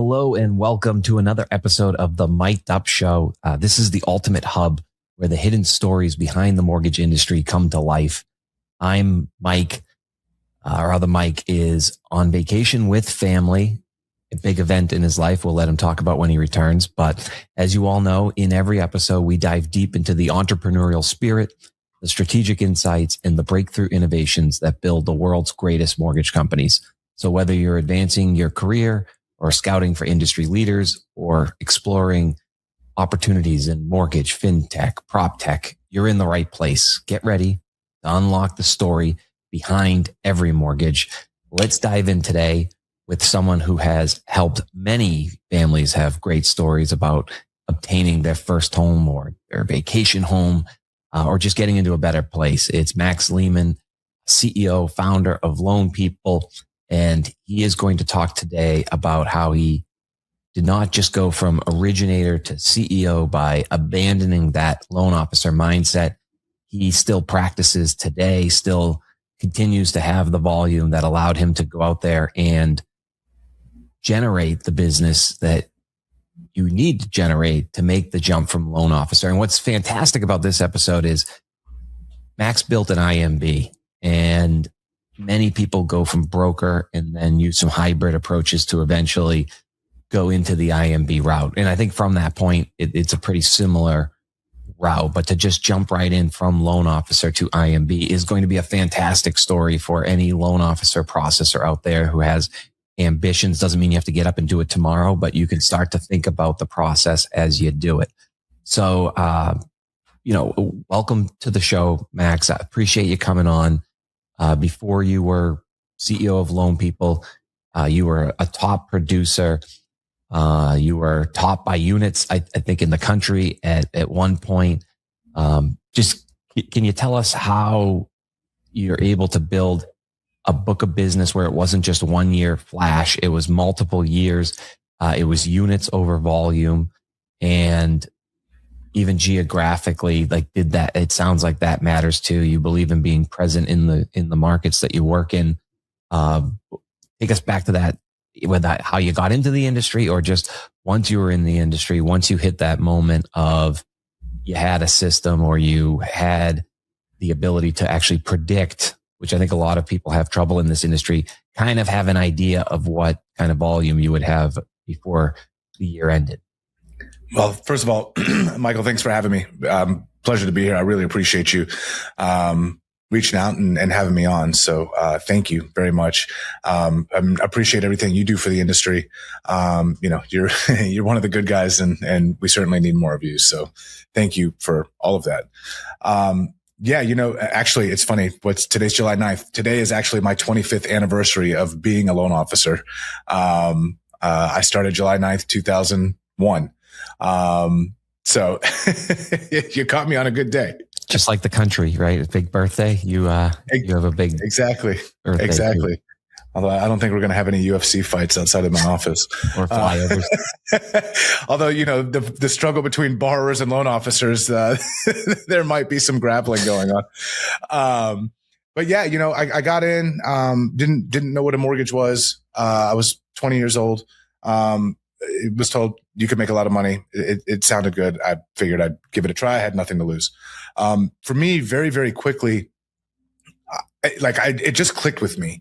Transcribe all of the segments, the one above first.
Hello and welcome to another episode of the Mic'd Up Show. This is the ultimate hub where the hidden stories behind the mortgage industry come to life. I'm Mike. Our other Mike is on vacation with family, a big event in his life. We'll let him talk about when he returns. But as you all know, in every episode, we dive deep into the entrepreneurial spirit, the strategic insights, and the breakthrough innovations that build the world's greatest mortgage companies. So whether you're advancing your career or scouting for industry leaders or exploring opportunities in mortgage, fintech, prop tech, you're in the right place. Get ready to unlock the story behind every mortgage. Let's dive in today with someone who has helped many families have great stories about obtaining their first home or their vacation home, or just getting into a better place. It's Max Leaman, CEO, founder of Loan People. And he is going to talk today about how he did not just go from originator to CEO by abandoning that loan officer mindset. He still practices today, still continues to have the volume that allowed him to go out there and generate the business that you need to generate to make the jump from loan officer. And what's fantastic about this episode is Max built an IMB, and many people go from broker and then use some hybrid approaches to eventually go into the IMB route. And I think from that point, it's a pretty similar route, but to just jump right in from loan officer to IMB is going to be a fantastic story for any loan officer processor out there who has ambitions. Doesn't mean you have to get up and do it tomorrow, but you can start to think about the process as you do it. So, welcome to the show, Max. I appreciate you coming on. Before you were CEO of Loan People, you were a top producer. You were top by units, I think, in the country at one point. Just can you tell us how you're able to build a book of business where it wasn't just 1 year flash, it was multiple years, it was units over volume, and even geographically, like did that, it sounds like that matters too. You believe in being present in the markets that you work in. Take us back to that, whether that how you got into the industry or just once you were in the industry, once you hit that moment of you had a system or you had the ability to actually predict, which I think a lot of people have trouble in this industry, kind of have an idea of what kind of volume you would have before the year ended. Well, first of all, Michael, thanks for having me. Pleasure to be here. I really appreciate you reaching out and having me on. So thank you very much. I appreciate everything you do for the industry. You're one of the good guys, and we certainly need more of you. So thank you for all of that. Actually, it's funny. Today's July 9th. Today is actually my 25th anniversary of being a loan officer. I started July 9th, 2001. So you caught me on a good day. Just like the country, right? A big birthday. You have a big birthday. Exactly. Too. Although I don't think we're going to have any UFC fights outside of my office or flyovers. Although, the struggle between borrowers and loan officers, there might be some grappling going on. But yeah, I got in, didn't know what a mortgage was. I was 20 years old. It was told you could make a lot of money. It sounded good. I figured I'd give it a try. I had nothing to lose. For me, very, very quickly, it just clicked with me.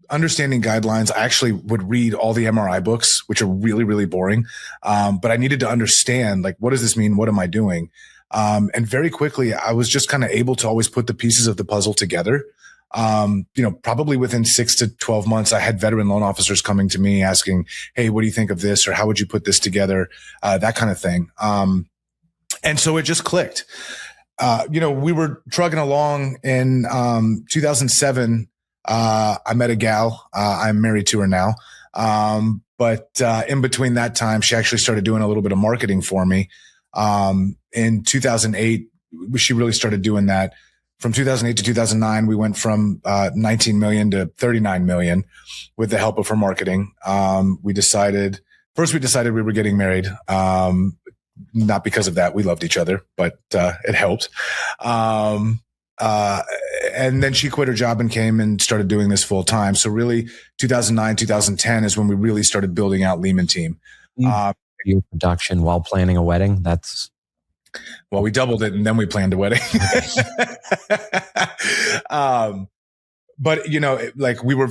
Understanding guidelines, I actually would read all the MRI books, which are really, really boring. But I needed to understand, what does this mean? What am I doing? And very quickly, I was just kind of able to always put the pieces of the puzzle together. Probably within 6 to 12 months, I had veteran loan officers coming to me asking, hey, what do you think of this? Or how would you put this together? That kind of thing. And so it just clicked. We were trucking along in 2007. I met a gal. I'm married to her now. But in between that time, she actually started doing a little bit of marketing for me. In 2008, she really started doing that. From 2008 to 2009, we went from 19 million to 39 million with the help of her marketing. We decided we were getting married. Not because of that. We loved each other, but it helped. And then she quit her job and came and started doing this full time. So really 2009, 2010 is when we really started building out Leaman team. Your production while planning a wedding. Well, we doubled it and then we planned a wedding. But like we were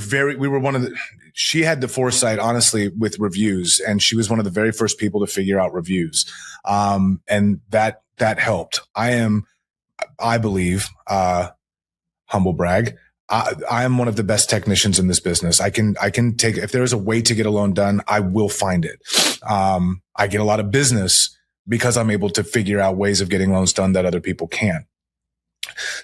she had the foresight, honestly, with reviews, and she was one of the very first people to figure out reviews. And that helped. I believe, humble brag, I am one of the best technicians in this business. I can take, if there is a way to get a loan done, I will find it. I get a lot of business because I'm able to figure out ways of getting loans done that other people can't.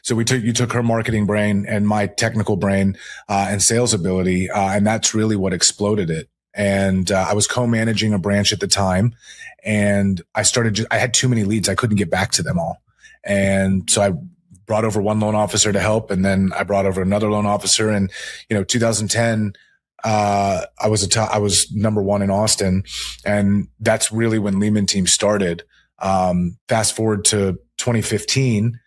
So you took her marketing brain and my technical brain, and sales ability. And that's really what exploded it. And, I was co-managing a branch at the time, and I had too many leads. I couldn't get back to them all. And so I brought over one loan officer to help. And then I brought over another loan officer. And, 2010, I was number one in Austin. And that's really when Leaman team started. Fast forward to 2015,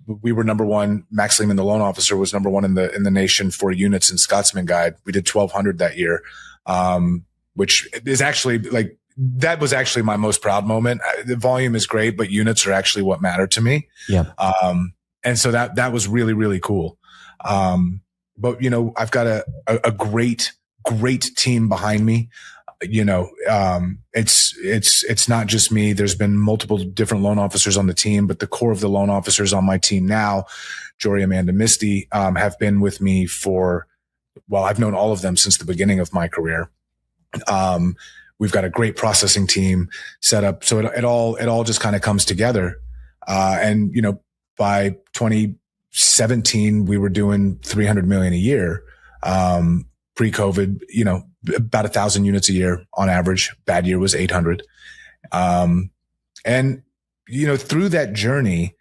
we were number one. Max Leaman, the loan officer, was number one in the nation for units in Scotsman Guide. We did 1,200 that year, which is actually that was actually my most proud moment. The volume is great, but units are actually what matter to me. Yeah. And so that was really, really cool. But I've got a great team behind me. It's not just me. There's been multiple different loan officers on the team, but the core of the loan officers on my team now, Jory, Amanda, Misty, have been with me I've known all of them since the beginning of my career. We've got a great processing team set up. So it all just kind of comes together. And by 2017, we were doing 300 million a year. Pre-COVID, about 1,000 units a year on average. Bad year was 800. And through that journey,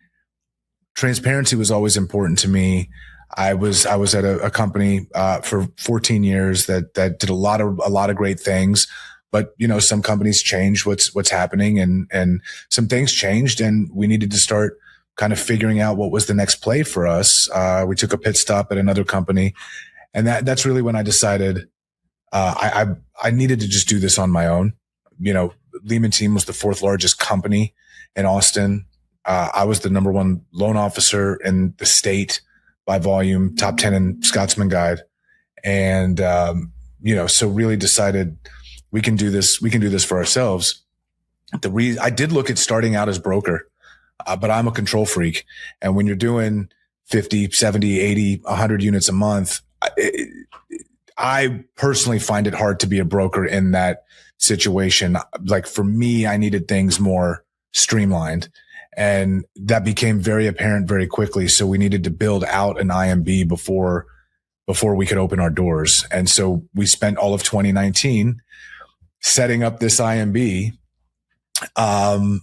transparency was always important to me. I was at a company, for 14 years that did a lot of great things, but some companies change what's happening, and some things changed, and we needed to start kind of figuring out what was the next play for us. We took a pit stop at another company, and that's really when I decided, I needed to just do this on my own. Leaman team was the fourth largest company in Austin. I was the number one loan officer in the state by volume, top 10 in Scotsman Guide. And, so really decided we can do this for ourselves. I did look at starting out as broker, but I'm a control freak. And when you're doing 50, 70, 80, 100 units a month, I personally find it hard to be a broker in that situation. Like for me, I needed things more streamlined, and that became very apparent very quickly. So we needed to build out an IMB before we could open our doors. And so we spent all of 2019 setting up this IMB. And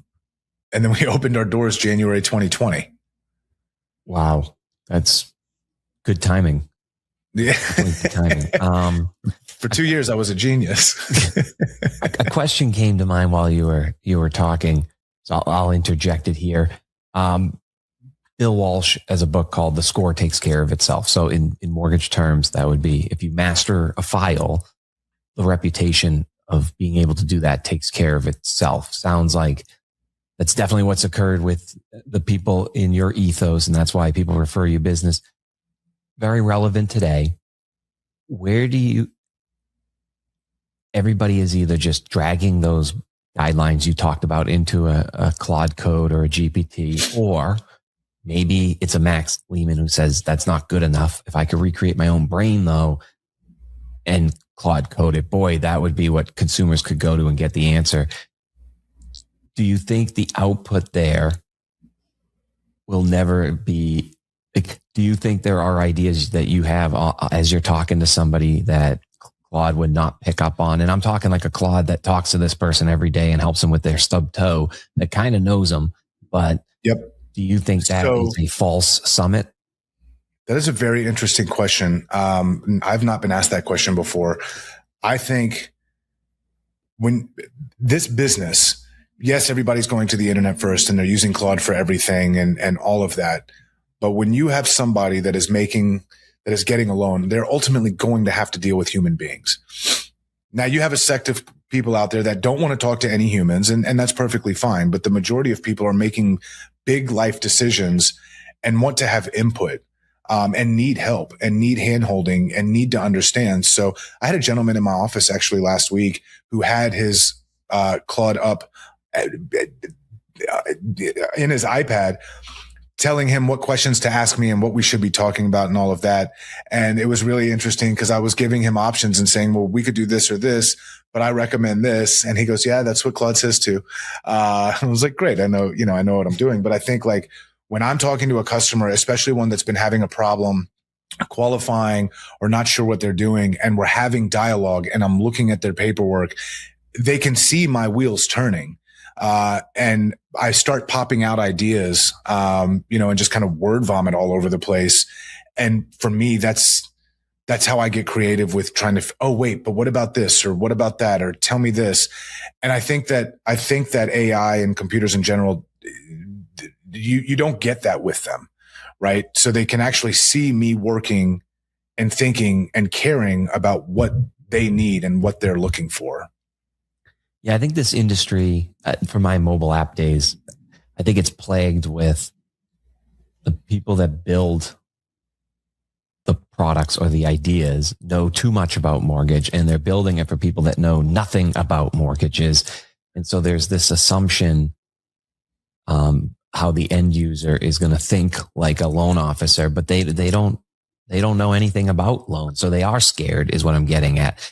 then we opened our doors January 2020. Wow. That's good timing. Yeah. Good timing. For 2 years, I was a genius. A question came to mind while you were talking, so I'll interject it here. Bill Walsh has a book called The Score Takes Care of Itself. So in mortgage terms, that would be if you master a file, the reputation of being able to do that takes care of itself. Sounds like that's definitely what's occurred with the people in your ethos, and that's why people refer you business. Very relevant today. Everybody is either just dragging those guidelines you talked about into a Claude code or a GPT, or maybe it's a Max Leaman who says that's not good enough. If I could recreate my own brain though, and Claude code it, boy, that would be what consumers could go to and get the answer. Do you think the output there will never be, do you think there are ideas that you have as you're talking to somebody that Claude would not pick up on? And I'm talking like a Claude that talks to this person every day and helps them with their stub toe, that kind of knows them. But yep. Do you think that is a false summit? That is a very interesting question. I've not been asked that question before. I think when this business, yes, everybody's going to the internet first and they're using Claude for everything and all of that. But when you have somebody that is getting a loan, they're ultimately going to have to deal with human beings. Now you have a sect of people out there that don't want to talk to any humans, and that's perfectly fine. But the majority of people are making big life decisions and want to have input, and need help and need handholding and need to understand. So I had a gentleman in my office actually last week who had his Claude up in his iPad, telling him what questions to ask me and what we should be talking about and all of that. And it was really interesting because I was giving him options and saying, well, we could do this or this, but I recommend this. And he goes, yeah, that's what Claude says too. I was like, great. I know what I'm doing. But I think like when I'm talking to a customer, especially one that's been having a problem qualifying or not sure what they're doing, and we're having dialogue and I'm looking at their paperwork, they can see my wheels turning. And I start popping out ideas, and just kind of word vomit all over the place. And for me, that's how I get creative with trying to, oh, wait, but what about this? Or what about that? Or tell me this. And I think that AI and computers in general, you don't get that with them, right? So they can actually see me working and thinking and caring about what they need and what they're looking for. Yeah, I think this industry, from my mobile app days, I think it's plagued with the people that build the products or the ideas know too much about mortgage, and they're building it for people that know nothing about mortgages. And so there's this assumption how the end user is going to think like a loan officer, but they don't know anything about loans. So they are scared is what I'm getting at.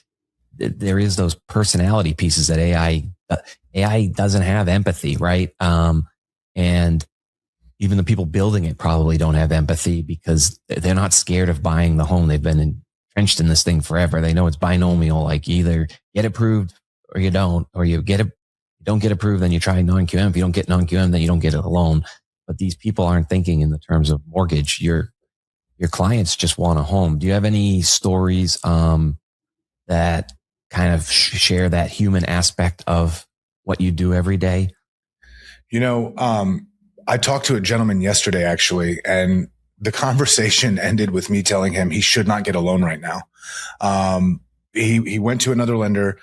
There is those personality pieces that AI doesn't have empathy, right? And even the people building it probably don't have empathy because they're not scared of buying the home. They've been entrenched in this thing forever. They know it's binomial. Like you either get approved or you don't, or you don't get approved, then you try non-QM. If you don't get non-QM, then you don't get a loan. But these people aren't thinking in the terms of mortgage. Your clients just want a home. Do you have any stories that kind of share that human aspect of what you do every day? I talked to a gentleman yesterday actually, and the conversation ended with me telling him he should not get a loan right now. He went to another lender.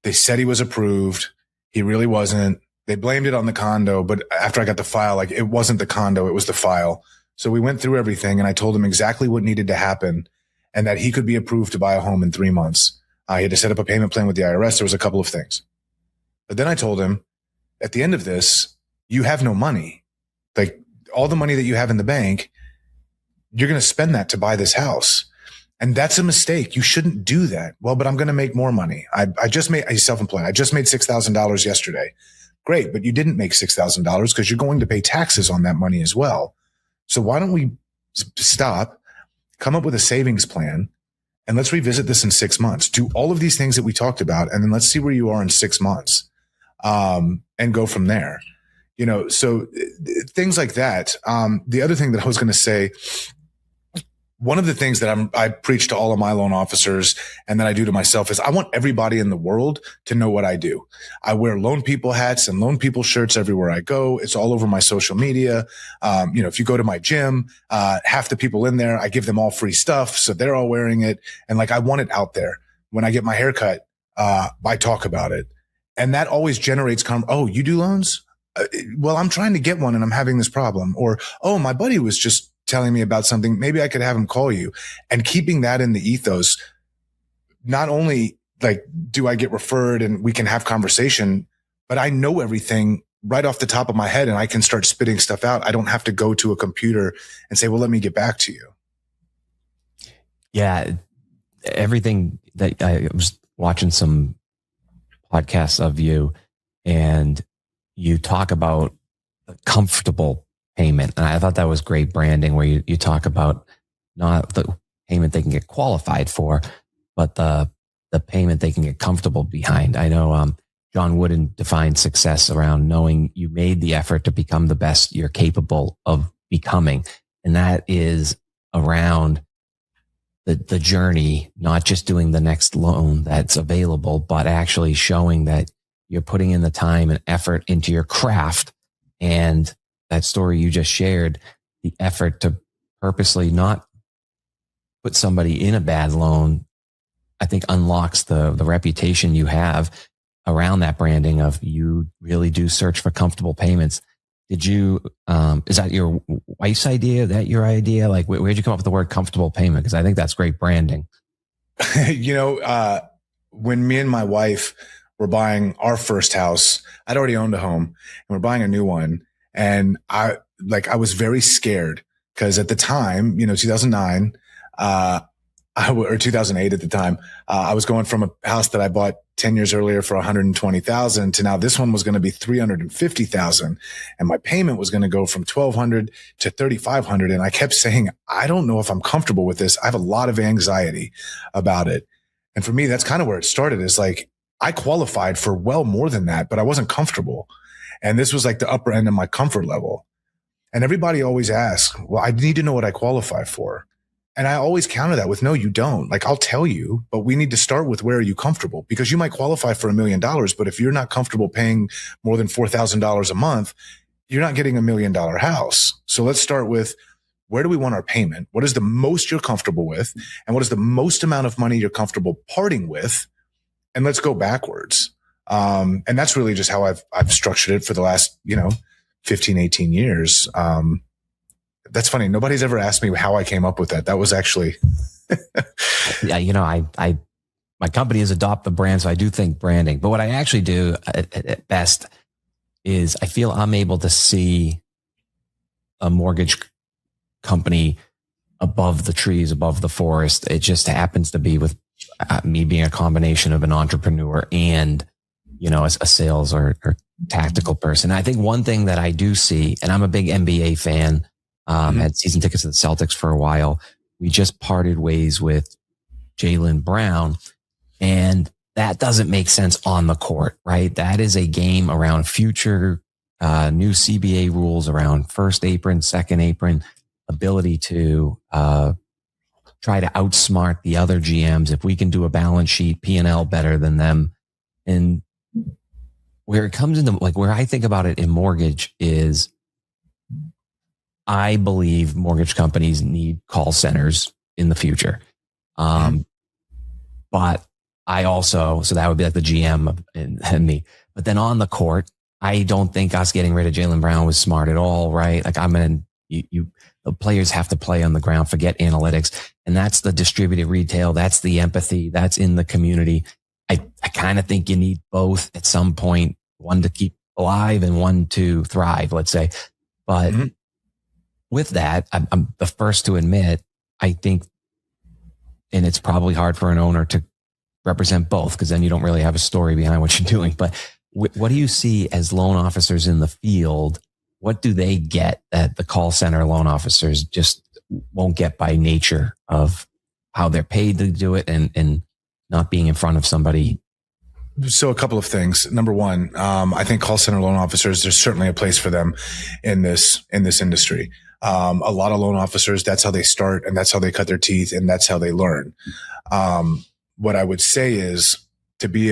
They said he was approved. He really wasn't. They blamed it on the condo, but after I got the file, like it wasn't the condo, it was the file. So we went through everything and I told him exactly what needed to happen and that he could be approved to buy a home in 3 months. He had to set up a payment plan with the IRS. There was a couple of things. But then I told him, at the end of this, you have no money. Like all the money that you have in the bank, you're going to spend that to buy this house. And that's a mistake. You shouldn't do that. Well, but I'm going to make more money. He's self-employed. I just made $6,000 yesterday. Great. But you didn't make $6,000 because you're going to pay taxes on that money as well. So why don't we stop, come up with a savings plan, and let's revisit this in 6 months. Do all of these things that we talked about. And then let's see where you are in 6 months, and go from there. So things like that. The other thing that I was going to say, one of the things that I preach to all of my loan officers and that I do to myself is I want everybody in the world to know what I do. I wear loan people hats and loan people shirts everywhere I go. It's all over my social media. If you go to my gym, half the people in there, I give them all free stuff. So they're all wearing it. And like, I want it out there. When I get my haircut, I talk about it. And that always generates, oh, you do loans? Well, I'm trying to get one and I'm having this problem. Or, oh, my buddy was just telling me about something. Maybe I could have him call you. And keeping that in the ethos, not only like do I get referred and we can have conversation, but I know everything right off the top of my head and I can start spitting stuff out. I don't have to go to a computer and say, well, let me get back to you. Yeah. Everything that I was watching some podcasts of you, and you talk about the comfortable payment. And I thought that was great branding, where you talk about not the payment they can get qualified for, but the payment they can get comfortable behind. I know John Wooden defined success around knowing you made the effort to become the best you're capable of becoming. And that is around the journey, not just doing the next loan that's available, but actually showing that you're putting in the time and effort into your craft. And that story you just shared, the effort to purposely not put somebody in a bad loan, I think unlocks the reputation you have around that branding of you really do search for comfortable payments. Did you, is that your wife's idea? That your idea? Like, where'd you come up with the word comfortable payment? Because I think that's great branding. When me and my wife were buying our first house, I'd already owned a home and we're buying a new one. And I was very scared because at the time, 2009, or 2008 at the time, I was going from a house that I bought 10 years earlier for 120,000 to now this one was going to be 350,000. And my payment was going to go from 1,200 to 3,500. And I kept saying, I don't know if I'm comfortable with this. I have a lot of anxiety about it. And for me, that's kind of where it started, is like, I qualified for well more than that, but I wasn't comfortable. And this was like the upper end of my comfort level. And everybody always asks, well, I need to know what I qualify for. And I always counter that with, no, you don't. Like, I'll tell you, but we need to start with, where are you comfortable? Because you might qualify for $1 million, but if you're not comfortable paying more than $4,000 a month, you're not getting $1 million house. So let's start with, where do we want our payment? What is the most you're comfortable with? And what is the most amount of money you're comfortable parting with? And let's go backwards. And that's really just how I've structured it for the last, 15, 18 years. That's funny. Nobody's ever asked me how I came up with that. That was actually. Yeah, my company is Adopt the Brand, so I do think branding. But what I actually do at best is I feel I'm able to see a mortgage company above the trees, above the forest. It just happens to be with me being a combination of an entrepreneur and, a sales or tactical person. I think one thing that I do see, and I'm a big NBA fan, had season tickets to the Celtics for a while. We just parted ways with Jaylen Brown, and that doesn't make sense on the court, right? That is a game around future new CBA rules around first apron, second apron, ability to try to outsmart the other GMs. If we can do a balance sheet P&L better than them. And where it comes into, like, where I think about it in mortgage is, I believe mortgage companies need call centers in the future. But I also, so that would be like the GM and me. But then on the court, I don't think us getting rid of Jaylen Brown was smart at all, right? Like, the players have to play on the ground, forget analytics. And that's the distributed retail. That's the empathy. That's in the community. I kind of think you need both at some point, one to keep alive and one to thrive, let's say. But with that, I'm the first to admit, I think, and it's probably hard for an owner to represent both, because then you don't really have a story behind what you're doing. But what do you see as loan officers in the field? What do they get that the call center loan officers just won't get by nature of how they're paid to do it and not being in front of somebody? So a couple of things. Number one, I think call center loan officers, there's certainly a place for them in this industry. A lot of loan officers, that's how they start, and that's how they cut their teeth, and that's how they learn. What I would say is, to be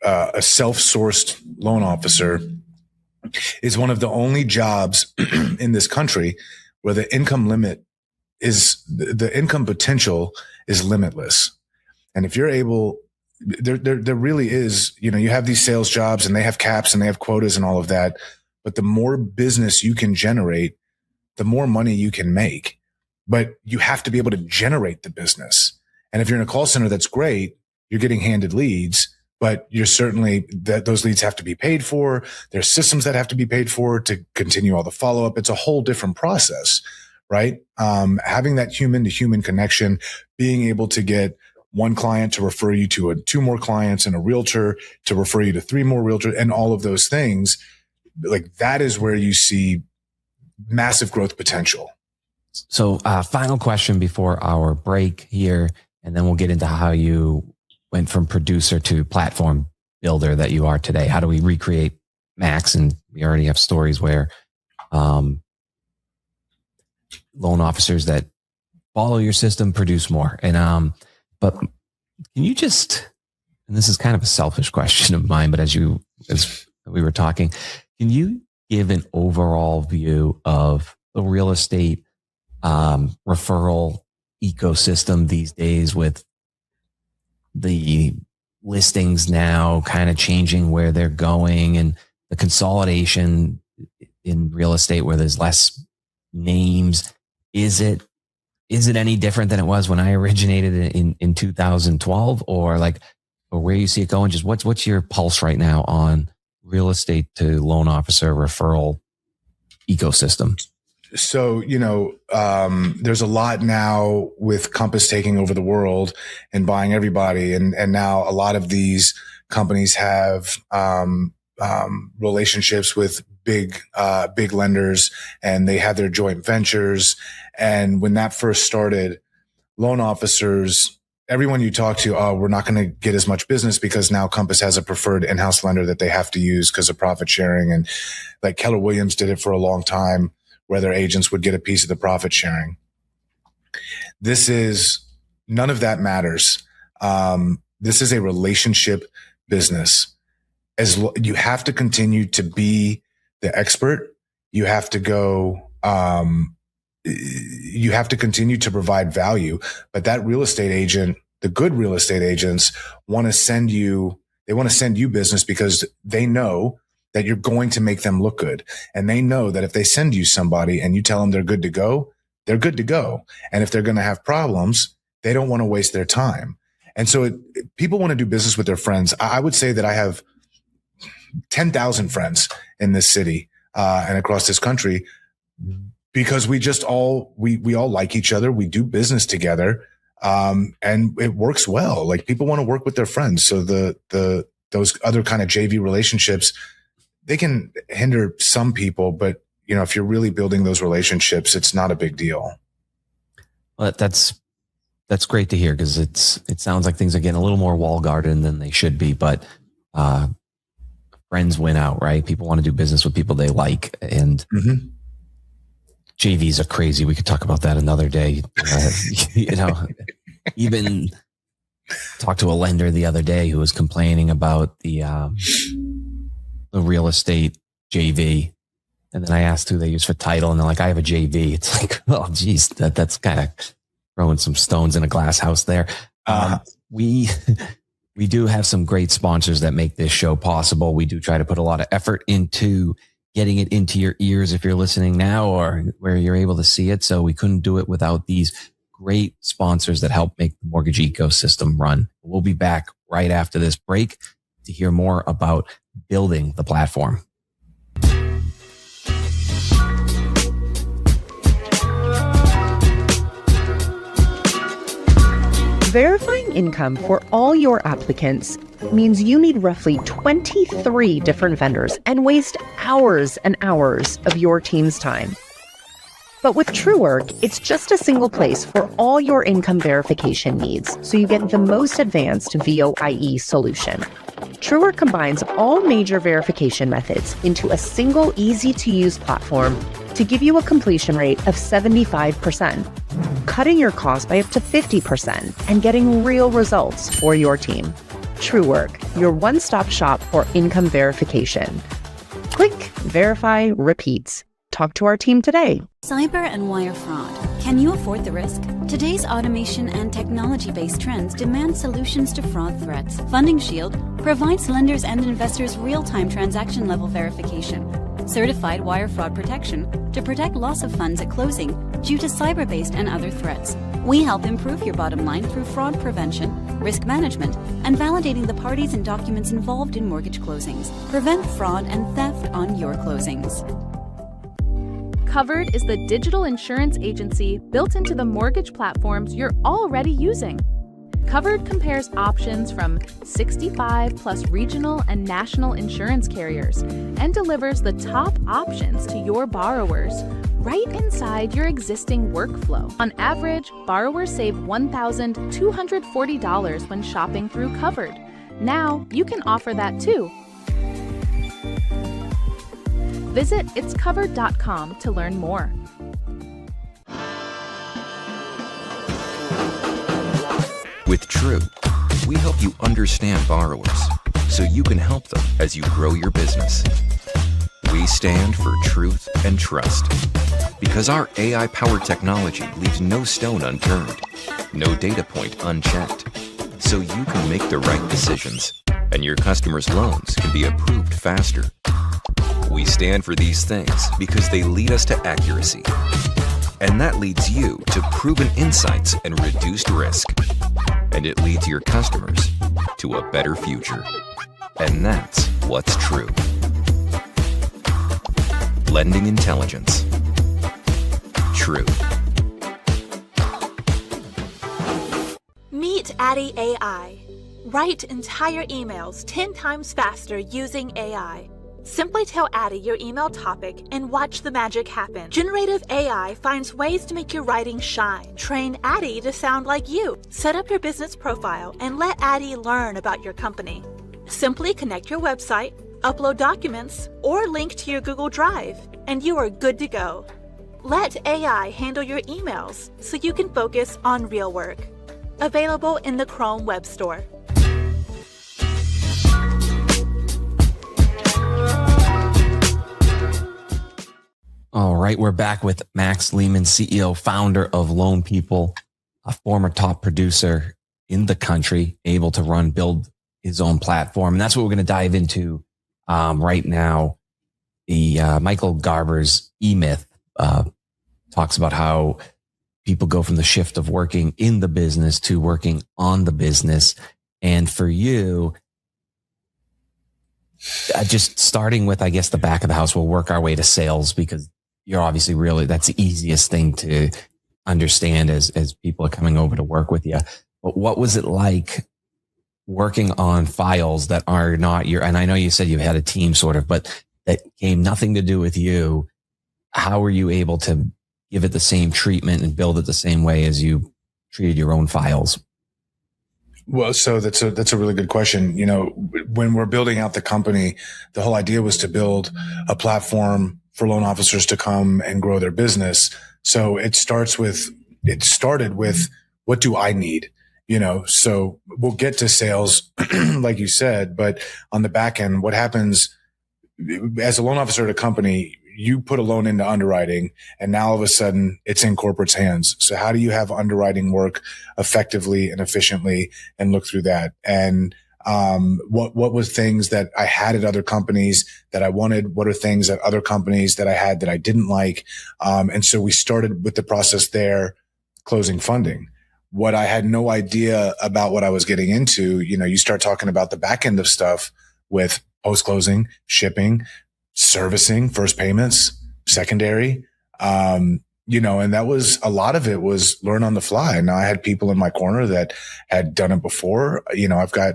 a self-sourced loan officer is one of the only jobs in this country where the income potential is limitless. And if you're able, there really is, you have these sales jobs and they have caps and they have quotas and all of that. But the more business you can generate, the more money you can make. But you have to be able to generate the business. And if you're in a call center, that's great. You're getting handed leads, but you're certainly that those leads have to be paid for. There's systems that have to be paid for to continue all the follow-up. It's a whole different process, right? Having that human to human connection, being able to get one client to refer you to two more clients, and a realtor to refer you to three more realtors, and all of those things. Like, that is where you see massive growth potential. So final question before our break here, and then we'll get into how you went from producer to platform builder that you are today. How do we recreate Max? And we already have stories where loan officers that follow your system produce more. And but can you just, and this is kind of a selfish question of mine, but as we were talking, can you give an overall view of the real estate referral ecosystem these days, with the listings now kind of changing where they're going, and the consolidation in real estate where there's less names? Is it any different than it was when I originated in 2012, or where you see it going? Just what's your pulse right now on real estate to loan officer referral ecosystem? So, there's a lot now with Compass taking over the world and buying everybody. And now a lot of these companies have relationships with big lenders, and they have their joint ventures. And when that first started, loan officers, everyone you talk to, we're not going to get as much business because now Compass has a preferred in-house lender that they have to use because of profit sharing. And like Keller Williams did it for a long time, where their agents would get a piece of the profit sharing. None of that matters. This is a relationship business. You have to continue to be the expert. You have to continue to provide value. But that real estate agent, the good real estate agents, want to send you business because they know that you're going to make them look good. And they know that if they send you somebody and you tell them they're good to go, they're good to go. And if they're going to have problems, they don't want to waste their time. And so people want to do business with their friends. I would say that I have 10,000 friends in this city and across this country, because we all like each other. We do business together. And it works well. Like, people want to work with their friends. So those other kind of JV relationships, they can hinder some people, but if you're really building those relationships, it's not a big deal. Well, that's great to hear, because it sounds like things are getting a little more wall guarded than they should be, but friends win out, right? People want to do business with people they like, and JVs are crazy. We could talk about that another day. Even talked to a lender the other day who was complaining about the real estate JV. And then I asked who they use for title, and they're like, I have a JV. It's like, oh geez, that's kind of throwing some stones in a glass house there. We do have some great sponsors that make this show possible. We do try to put a lot of effort into getting it into your ears if you're listening now, or where you're able to see it. So we couldn't do it without these great sponsors that help make the mortgage ecosystem run. We'll be back right after this break to hear more about building the platform. Verifying income for all your applicants means you need roughly 23 different vendors and waste hours and hours of your team's time. But with TrueWork, it's just a single place for all your income verification needs, so you get the most advanced VOIE solution. TrueWork combines all major verification methods into a single, easy-to-use platform to give you a completion rate of 75%, cutting your costs by up to 50%, and getting real results for your team. TrueWork, your one-stop shop for income verification. Click, verify, repeat. Talk to our team today. Cyber and wire fraud. Can you afford the risk? Today's automation and technology-based trends demand solutions to fraud threats. Funding Shield provides lenders and investors real-time transaction-level verification, certified wire fraud protection to protect loss of funds at closing due to cyber-based and other threats. We help improve your bottom line through fraud prevention, risk management, and validating the parties and documents involved in mortgage closings. Prevent fraud and theft on your closings. Covered is the digital insurance agency built into the mortgage platforms you're already using. Covered compares options from 65 plus regional and national insurance carriers and delivers the top options to your borrowers right inside your existing workflow. On average, borrowers save $1,240 when shopping through Covered. Now you can offer that too. Visit itscovered.com to learn more. With True, we help you understand borrowers so you can help them as you grow your business. We stand for truth and trust. Because our AI-powered technology leaves no stone unturned, no data point unchecked, so you can make the right decisions, and your customers' loans can be approved faster. We stand for these things because they lead us to accuracy. And that leads you to proven insights and reduced risk. And it leads your customers to a better future. And that's what's true. Lending intelligence. True. Meet Addy AI. Write entire emails 10 times faster using AI. Simply tell Addy your email topic and watch the magic happen. Generative AI finds ways to make your writing shine. Train Addy to sound like you. Set up your business profile and let Addy learn about your company. Simply connect your website, upload documents, or link to your Google Drive, and you are good to go. Let AI handle your emails so you can focus on real work. Available in the Chrome Web Store. All right, we're back with Max Leaman, CEO, founder of Loan People, a former top producer in the country, able to build his own platform. And that's what we're going to dive into right now. The Michael Garber's E-Myth talks about how people go from the shift of working in the business to working on the business. And for you, just starting with, I guess, the back of the house, we'll work our way to sales because you're obviously that's the easiest thing to understand as people are coming over to work with you. But what was it like working on files that are not and I know you said you had a team sort of, but that came nothing to do with you. How were you able to give it the same treatment and build it the same way as you treated your own files? Well, so that's a really good question. You know, when we're building out the company, the whole idea was to build a platform for loan officers to come and grow their business. So it started with what do I need? You know, so we'll get to sales, like you said, but on the back end, what happens as a loan officer at a company, you put a loan into underwriting and now all of a sudden it's in corporate's hands. So how do you have underwriting work effectively and efficiently and look through that? And what was things that I had at other companies that I wanted? What are things at other companies that I had that I didn't like? And so we started with the process there, closing funding. What I had no idea about what I was getting into, you know, you start talking about the back end of stuff with post-closing, shipping, servicing, first payments, secondary, you know, and that was a lot of it was learn on the fly. Now I had people in my corner that had done it before. You know, I've got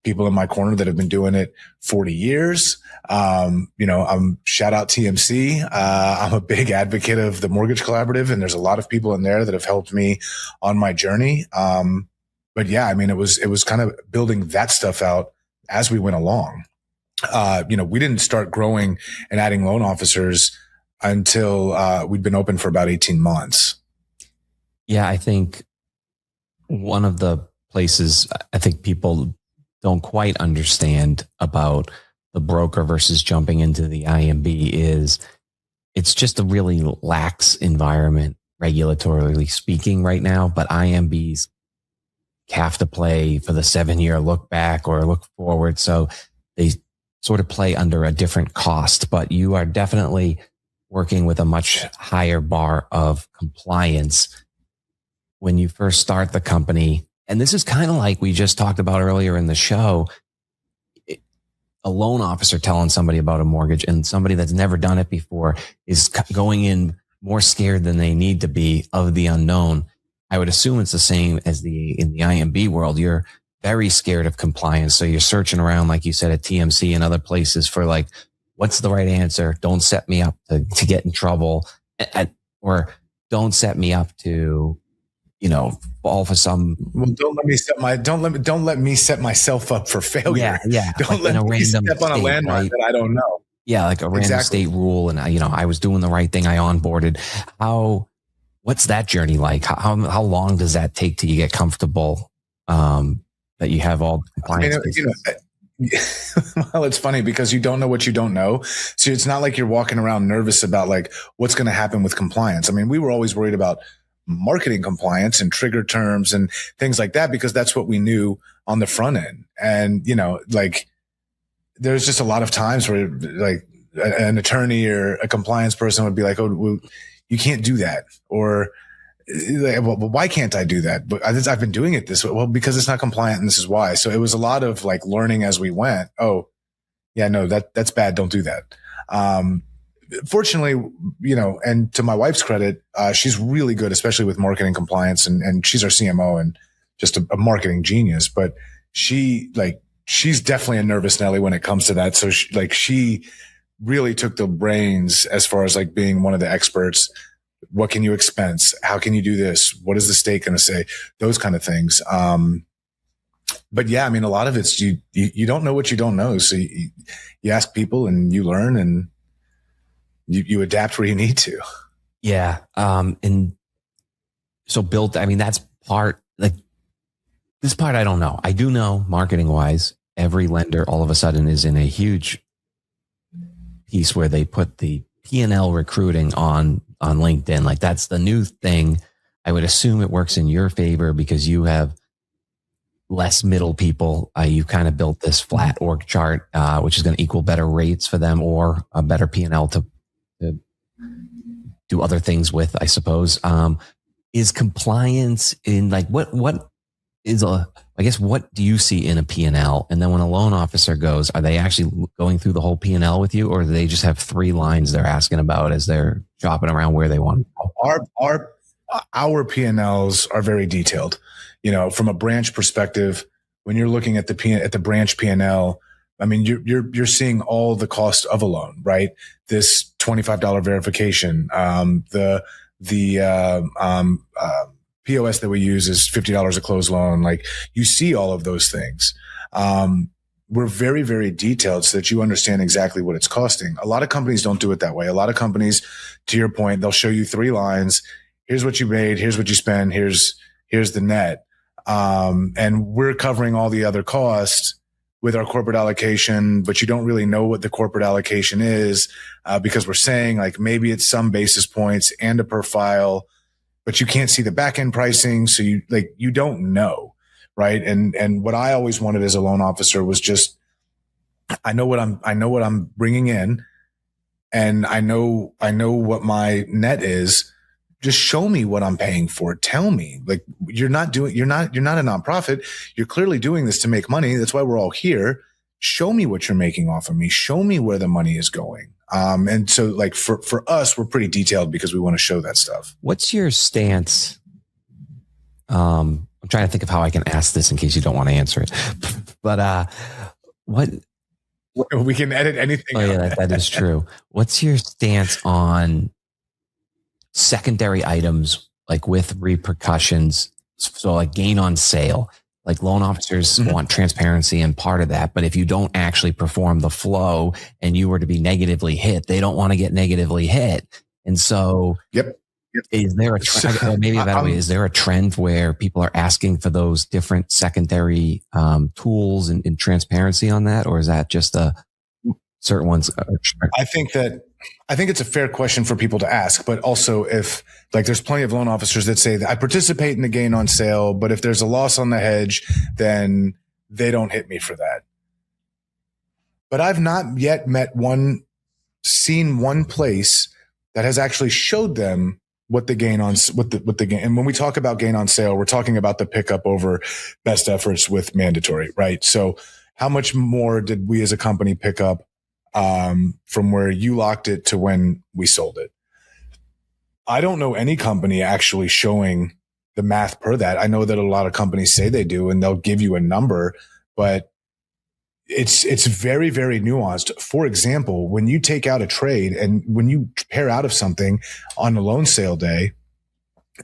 people in my corner that have been doing it 40 years. You know, shout out TMC. I'm a big advocate of the Mortgage Collaborative, and there's a lot of people in there that have helped me on my journey. But yeah, I mean, it was kind of building that stuff out as we went along. You know, we didn't start growing and adding loan officers until we'd been open for about 18 months. Yeah, I think one of the places I think people don't quite understand about the broker versus jumping into the IMB is it's just a really lax environment, regulatorily speaking right now, but IMBs have to play for the 7-year look back or look forward. So they sort of play under a different cost, but you are definitely working with a much higher bar of compliance when you first start the company. And this is kind of like we just talked about earlier in the show, a loan officer telling somebody about a mortgage and somebody that's never done it before is going in more scared than they need to be of the unknown. I would assume it's the same as in the IMB world. You're very scared of compliance. So you're searching around, like you said, at TMC and other places for like, what's the right answer? Don't set me up to get in trouble, or don't set me up to, you know, fall for some. Well, don't let me set myself up for failure. Yeah. Don't let me step on a landmine right? That I don't know. Yeah, like a random state rule, and I was doing the right thing. I onboarded. What's that journey like? How long does that take till you get comfortable? That you have all compliance. Well, it's funny because you don't know what you don't know. So it's not like you're walking around nervous about like what's going to happen with compliance. I mean, we were always worried about marketing compliance and trigger terms and things like that because that's what we knew on the front end. And, like there's just a lot of times where like an attorney or a compliance person would be like, oh, well, you can't do that. Or, well, why can't I do that? But I've been doing it this way. Well, because it's not compliant and this is why. So it was a lot of like learning as we went. Oh, yeah, no, that's bad. Don't do that. Fortunately, and to my wife's credit, she's really good, especially with marketing compliance and she's our CMO and just a marketing genius, but she's definitely a nervous Nelly when it comes to that. So she really took the reins as far as like being one of the experts. What can you expense? How can you do this? What is the state going to say? Those kind of things. But yeah, I mean, a lot of it's, you don't know what you don't know. So you ask people and you learn and you adapt where you need to. Yeah. And so that's part, like this part, I don't know. I do know marketing wise, every lender all of a sudden is in a huge piece where they put the P&L recruiting on LinkedIn. Like that's the new thing. I would assume it works in your favor because you have less middle people. You kind of built this flat org chart, which is going to equal better rates for them or a better P&L to do other things with, I suppose. Is compliance in like, what do you see in a P&L? And then when a loan officer goes, are they actually going through the whole P&L with you, or do they just have 3 lines they're asking about as they're shopping around where they want? Our P&Ls are very detailed. From a branch perspective, when you're looking at the branch P&L, I mean, you're seeing all the cost of a loan, right? This $25 verification, the POS that we use is $50 a closed loan. Like you see all of those things. We're very, very detailed so that you understand exactly what it's costing. A lot of companies don't do it that way. A lot of companies, to your point, they'll show you 3 lines. Here's what you made. Here's what you spend. Here's the net. And we're covering all the other costs with our corporate allocation, but you don't really know what the corporate allocation is, because we're saying like maybe it's some basis points and a per file, but you can't see the back end pricing. So you don't know. Right. And what I always wanted as a loan officer was just, I know what I'm bringing in and I know what my net is. Just show me what I'm paying for. Tell me, like, you're not a nonprofit. You're clearly doing this to make money. That's why we're all here. Show me what you're making off of me. Show me where the money is going. And so like for us, we're pretty detailed because we want to show that stuff. What's your stance? I'm trying to think of how I can ask this in case you don't want to answer it, but, we can edit anything. Oh yeah, that is true. What's your stance on secondary items, like with repercussions? So like gain on sale, like loan officers want transparency and part of that. But if you don't actually perform the flow and you were to be negatively hit, they don't want to get negatively hit. And so is there a trend, or maybe a better way, is there a trend where people are asking for those different secondary tools and transparency on that? Or is that just certain ones? I think it's a fair question for people to ask, but also if like there's plenty of loan officers that say that I participate in the gain on sale, but if there's a loss on the hedge, then they don't hit me for that. But I've not yet seen one place that has actually showed them what the gain on what the gain. And when we talk about gain on sale, we're talking about the pickup over best efforts with mandatory, right? So how much more did we as a company pick up from where you locked it to when we sold it? I don't know any company actually showing the math per that. I know that a lot of companies say they do, and they'll give you a number, but it's very, very nuanced. For example, when you take out a trade and when you pair out of something on a loan sale day,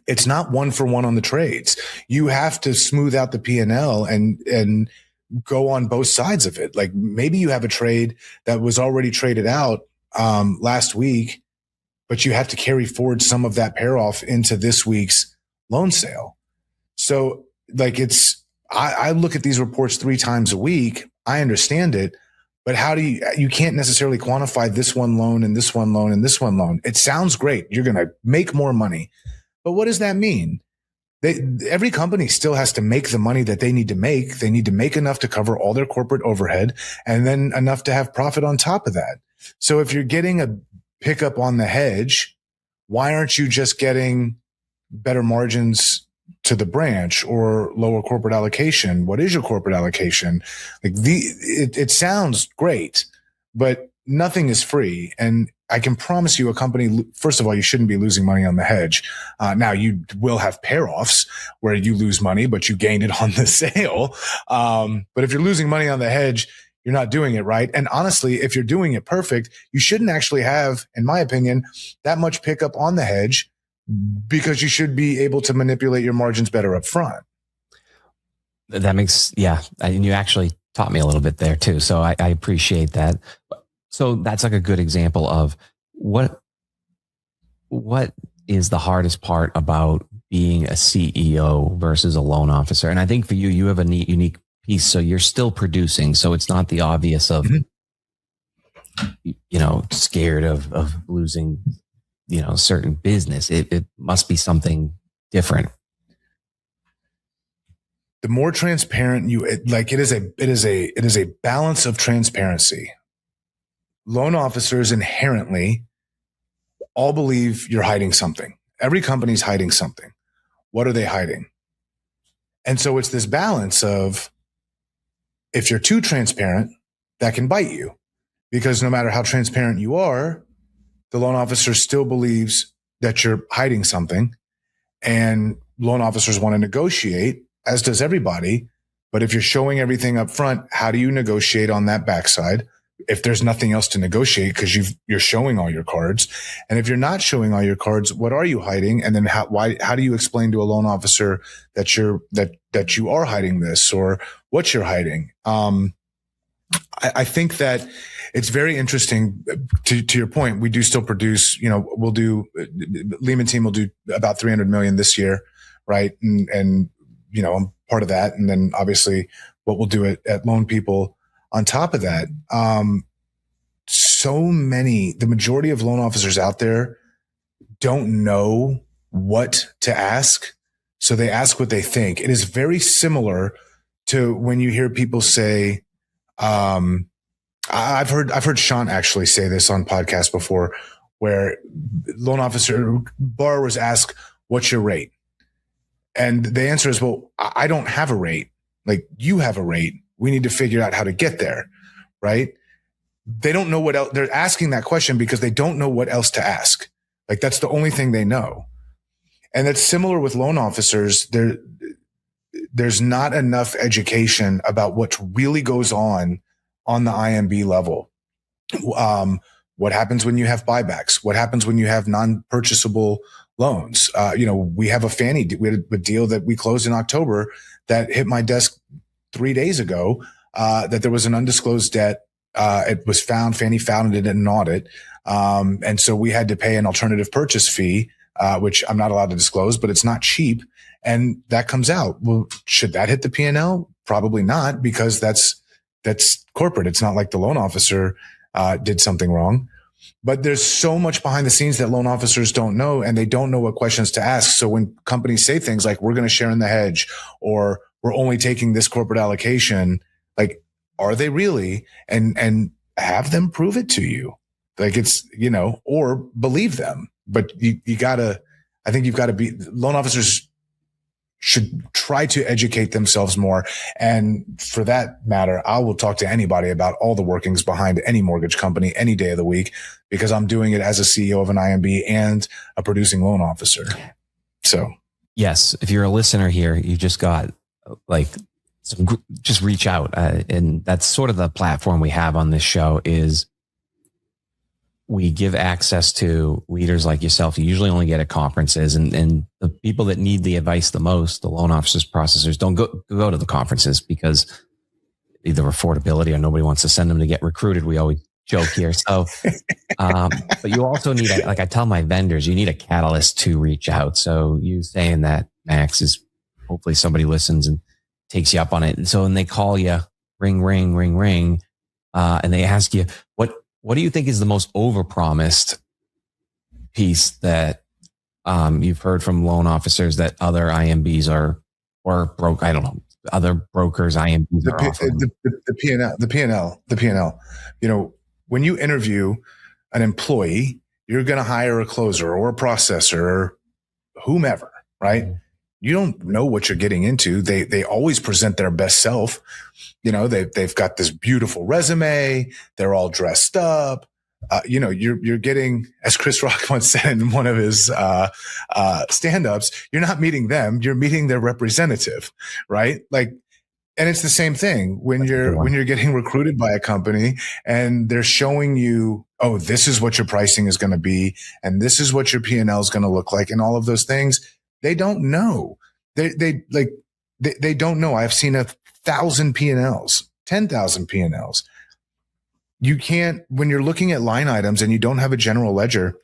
it's not 1-for-1 on the trades. You have to smooth out the P&L and go on both sides of it. Like maybe you have a trade that was already traded out last week, but you have to carry forward some of that pair off into this week's loan sale. So like I look at these reports 3 times a week. I understand it. But how do you can't necessarily quantify this one loan and this one loan and this one loan. It sounds great. You're going to make more money. But what does that mean? Every company still has to make the money that they need to make. They need to make enough to cover all their corporate overhead and then enough to have profit on top of that. So if you're getting a pickup on the hedge, why aren't you just getting better margins to the branch or lower corporate allocation? What is your corporate allocation? Like it sounds great, but nothing is free. And I can promise you a company, first of all, you shouldn't be losing money on the hedge. Now you will have pair offs where you lose money, but you gain it on the sale. But if you're losing money on the hedge, you're not doing it right. And honestly, if you're doing it perfect, you shouldn't actually have, in my opinion, that much pickup on the hedge, because you should be able to manipulate your margins better up front. That makes, yeah. And you actually taught me a little bit there too. So I appreciate that. So that's like a good example of what is the hardest part about being a CEO versus a loan officer. And I think for you, you have a neat, unique piece. So you're still producing. So it's not the obvious of, scared of losing, certain business. It must be something different. The more transparent it is a balance of transparency. Loan officers inherently all believe you're hiding something. Every company's hiding something. What are they hiding? And so it's this balance of, if you're too transparent, that can bite you, because no matter how transparent you are, the loan officer still believes that you're hiding something, and loan officers want to negotiate, as does everybody. But if you're showing everything up front, how do you negotiate on that backside if there's nothing else to negotiate because you're showing all your cards? And if you're not showing all your cards, what are you hiding? And then how do you explain to a loan officer that you are hiding this, or what you're hiding? I think that it's very interesting. To your point, we do still produce, Leaman team will do about 300 million this year. Right. And I'm part of that. And then obviously what we'll do at Loan People on top of that. The majority of loan officers out there don't know what to ask. So they ask what they think. It is very similar to when you hear people say, I've heard Sean actually say this on podcasts before, where borrowers ask, what's your rate? And the answer is, well, I don't have a rate. Like, you have a rate. We need to figure out how to get there. Right. They don't know what else. They're asking that question because they don't know what else to ask. Like, that's the only thing they know. And that's similar with loan officers. There's not enough education about what really goes on the IMB level. What happens when you have buybacks? What happens when you have non-purchasable loans? We have we had a deal that we closed in October that hit my desk 3 days ago, that there was an undisclosed debt. It was found, Fannie found it in an audit. And so we had to pay an alternative purchase fee, which I'm not allowed to disclose, but it's not cheap. And that comes out. Well, should that hit the P&L? Probably not, because that's corporate. It's not like the loan officer did something wrong. But there's so much behind the scenes that loan officers don't know, and they don't know what questions to ask. So when companies say things like, we're going to share in the hedge, or we're only taking this corporate allocation, like, are they really? And have them prove it to you. Like, it's, or believe them. But I think you've got to be, loan officers should try to educate themselves more. And for that matter, I will talk to anybody about all the workings behind any mortgage company any day of the week, because I'm doing it as a CEO of an IMB and a producing loan officer. So, yes, if you're a listener here, you just got just reach out. And that's sort of the platform we have on this show, is we give access to leaders like yourself. You usually only get at conferences, and the people that need the advice the most, the loan officers, processors, don't go to the conferences because either affordability or nobody wants to send them to get recruited. We always joke here. So, but you also need, like I tell my vendors, you need a catalyst to reach out. So you saying that, Max, is hopefully somebody listens and takes you up on it. And so when they call you, ring, ring, ring, ring. And they ask you, what do you think is the most overpromised piece that you've heard from loan officers that other IMBs I don't know, other brokers, IMBs are offering? The P&L. You know, when you interview an employee, you're going to hire a closer or a processor or whomever, right? Mm-hmm. You don't know what you're getting into. They always present their best self. You know, they've got this beautiful resume. They're all dressed up. You know, you're getting, as Chris Rock once said in one of his stand-ups, you're not meeting them, you're meeting their representative, right? Like, and it's the same thing when you're getting recruited by a company and they're showing you, oh, this is what your pricing is going to be, and this is what your P&L is going to look like, and all of those things. They don't know. They don't know. I've seen 1,000 P&Ls, 10,000 P&Ls. You can't, when you're looking at line items and you don't have a general ledger,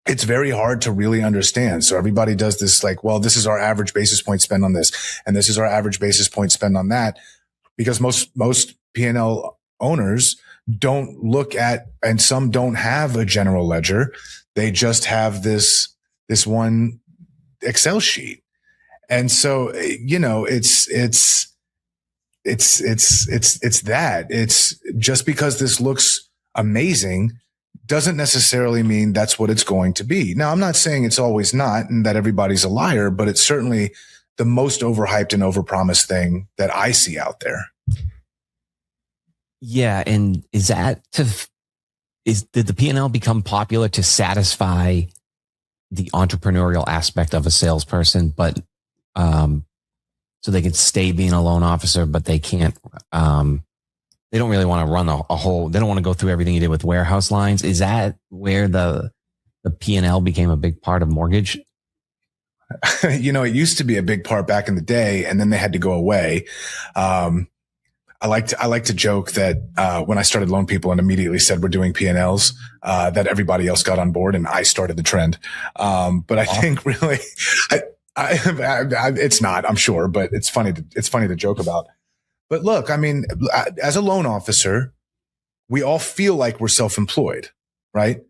it's very hard to really understand. So everybody does this like, well, this is our average basis point spend on this, and this is our average basis point spend on that, because most P&L owners don't look at, and some don't have a general ledger. They just have this one Excel sheet. And so, you know, it's that. It's just because this looks amazing doesn't necessarily mean that's what it's going to be. Now, I'm not saying it's always not and that everybody's a liar, but it's certainly the most overhyped and overpromised thing that I see out there. Yeah. And is that did the P&L become popular to satisfy the entrepreneurial aspect of a salesperson, but so they can stay being a loan officer, but they can't, they don't really want to run a whole, they don't want to go through everything you did with warehouse lines. Is that where the P&L became a big part of mortgage? You know, it used to be a big part back in the day, and then they had to go away. I like to joke that when I started Loan People and immediately said we're doing P&Ls, that everybody else got on board and I started the trend. But I think really, it's not, I'm sure, but it's funny to joke about. But look, I mean, as a loan officer, we all feel like we're self-employed, right?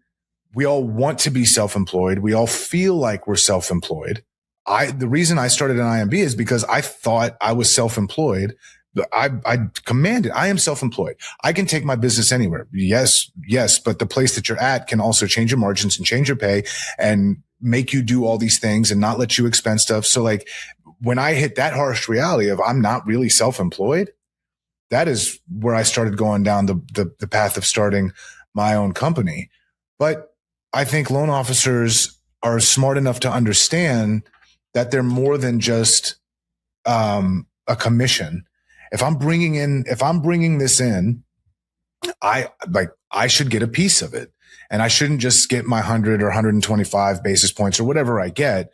We all want to be self-employed. We all feel like we're self-employed. The reason I started an IMB is because I thought I was self-employed. I commanded, I am self-employed. I can take my business anywhere. Yes. But the place that you're at can also change your margins and change your pay and make you do all these things and not let you expense stuff. So like when I hit that harsh reality of I'm not really self-employed, that is where I started going down the path of starting my own company. But I think loan officers are smart enough to understand that they're more than just a commission. If I'm bringing this in, I should get a piece of it, and I shouldn't just get my 100 or 125 basis points or whatever I get.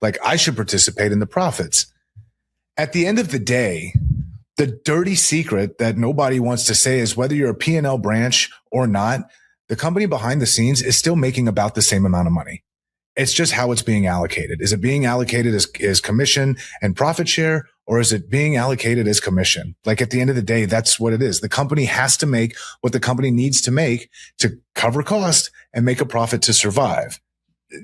Like I should participate in the profits. At the end of the day, the dirty secret that nobody wants to say is whether you're a P&L branch or not, the company behind the scenes is still making about the same amount of money. It's just how it's being allocated. Is it being allocated as commission and profit share, or is it being allocated as commission? Like at the end of the day, that's what it is. The company has to make what the company needs to make to cover cost and make a profit to survive.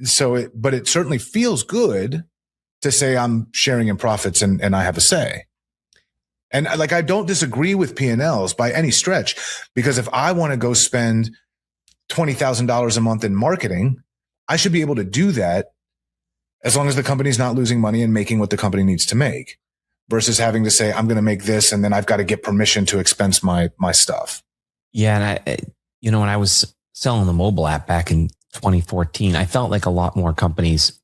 So, but it certainly feels good to say I'm sharing in profits and I have a say. And like, I don't disagree with P&Ls by any stretch, because if I want to go spend $20,000 a month in marketing, I should be able to do that as long as the company's not losing money and making what the company needs to make, versus having to say, I'm going to make this, and then I've got to get permission to expense my stuff. Yeah. And when I was selling the mobile app back in 2014, I felt like a lot more companies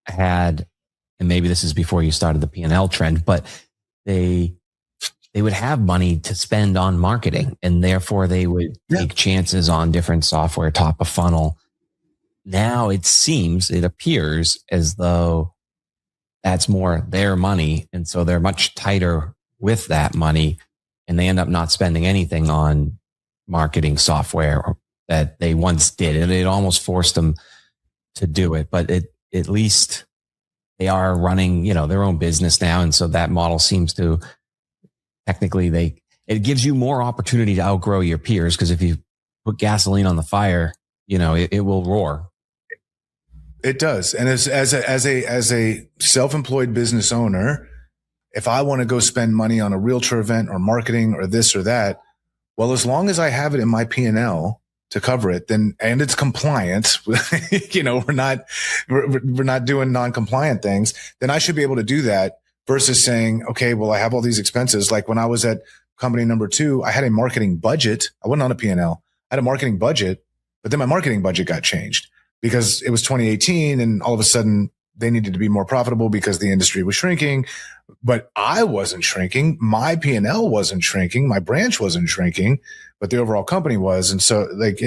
had, and maybe this is before you started the P&L trend, but they would have money to spend on marketing, and therefore they would take chances on different software, top of funnel. Now it appears as though that's more their money. And so they're much tighter with that money, and they end up not spending anything on marketing software that they once did. And it almost forced them to do it, but at least they are running, their own business now. And so that model seems to technically it gives you more opportunity to outgrow your peers, because if you put gasoline on the fire, it will roar. It does. And as a self-employed business owner, if I want to go spend money on a realtor event or marketing or this or that, well, as long as I have it in my P&L to cover it, then, and it's compliant, we're not doing non-compliant things, then I should be able to do that versus saying, okay, well, I have all these expenses. Like when I was at company number 2, I had a marketing budget. I wasn't on a P&L. I had a marketing budget, but then my marketing budget got changed because it was 2018 and all of a sudden they needed to be more profitable because the industry was shrinking, but I wasn't shrinking. My P&L wasn't shrinking. My branch wasn't shrinking, but the overall company was. And so like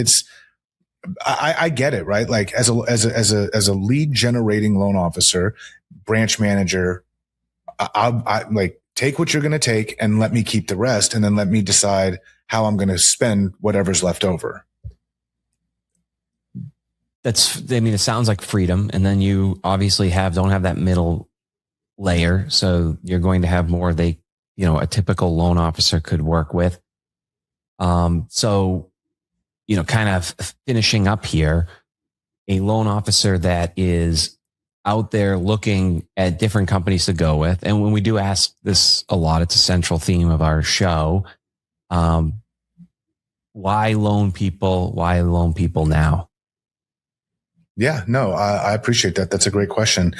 I get it, right? Like as a lead generating loan officer, branch manager, I like take what you're going to take and let me keep the rest. And then let me decide how I'm going to spend whatever's left over. It sounds like freedom. And then you obviously don't have that middle layer. So you're going to have more a typical loan officer could work with. So, kind of finishing up here, a loan officer that is out there looking at different companies to go with. And when we do ask this a lot, it's a central theme of our show. Why loan people? Why loan people now? Yeah, no, I appreciate that. That's a great question.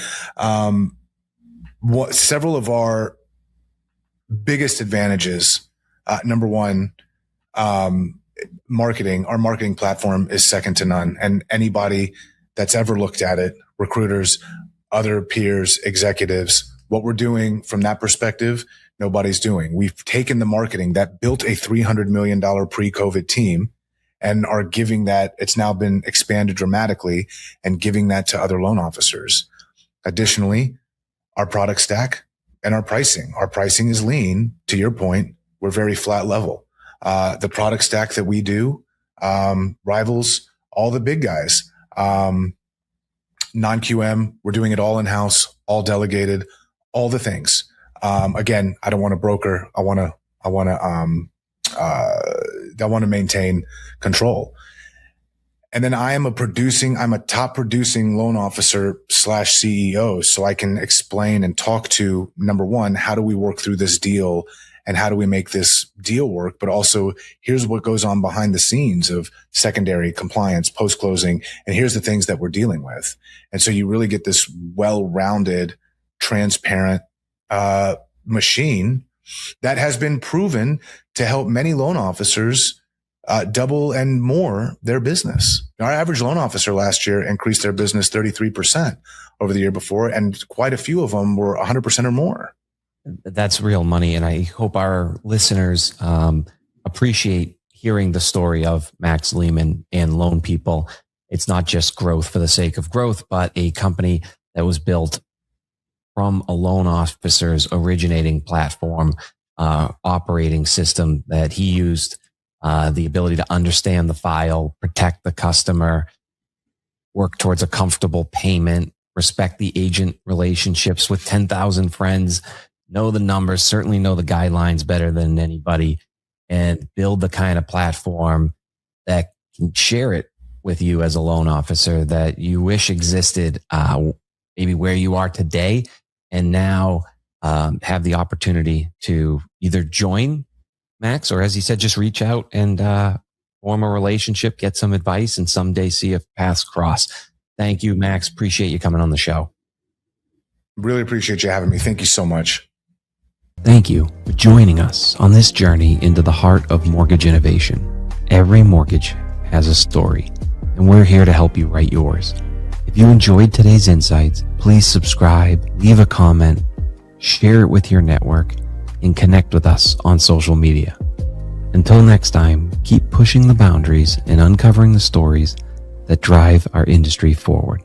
Several of our biggest advantages, number one, marketing. Our marketing platform is second to none. And anybody that's ever looked at it, recruiters, other peers, executives, what we're doing from that perspective, nobody's doing. We've taken the marketing that built a $300 million pre-COVID team and are giving that, it's now been expanded dramatically, and giving that to other loan officers. Additionally, our product stack and our pricing. Our pricing is lean. To your point, we're very flat level. The product stack that we do rivals all the big guys. Non-QM, we're doing it all in-house, all delegated, all the things. Again, I don't want to broker. I want to maintain control. And then I'm a top producing loan officer / CEO. So I can explain and talk to, number one, how do we work through this deal and how do we make this deal work? But also here's what goes on behind the scenes of secondary compliance, post-closing. And here's the things that we're dealing with. And so you really get this well-rounded, transparent, machine that has been proven to help many loan officers double and more their business. Our average loan officer last year increased their business 33% over the year before, and quite a few of them were 100% or more. That's real money. And I hope our listeners appreciate hearing the story of Max Leaman and Loan People. It's not just growth for the sake of growth, but a company that was built from a loan officer's originating platform, operating system that he used, the ability to understand the file, protect the customer, work towards a comfortable payment, respect the agent relationships with 10,000 friends, know the numbers, certainly know the guidelines better than anybody, and build the kind of platform that can share it with you as a loan officer that you wish existed, maybe where you are today, and now have the opportunity to either join Max, or as he said, just reach out and form a relationship, get some advice, and someday see if paths cross. Thank you, Max. Appreciate you coming on the show. Really appreciate you having me. Thank you so much. Thank you for joining us on this journey into the heart of mortgage innovation. Every mortgage has a story, and we're here to help you write yours. If you enjoyed today's insights, please subscribe, leave a comment, share it with your network, and connect with us on social media. Until next time, keep pushing the boundaries and uncovering the stories that drive our industry forward.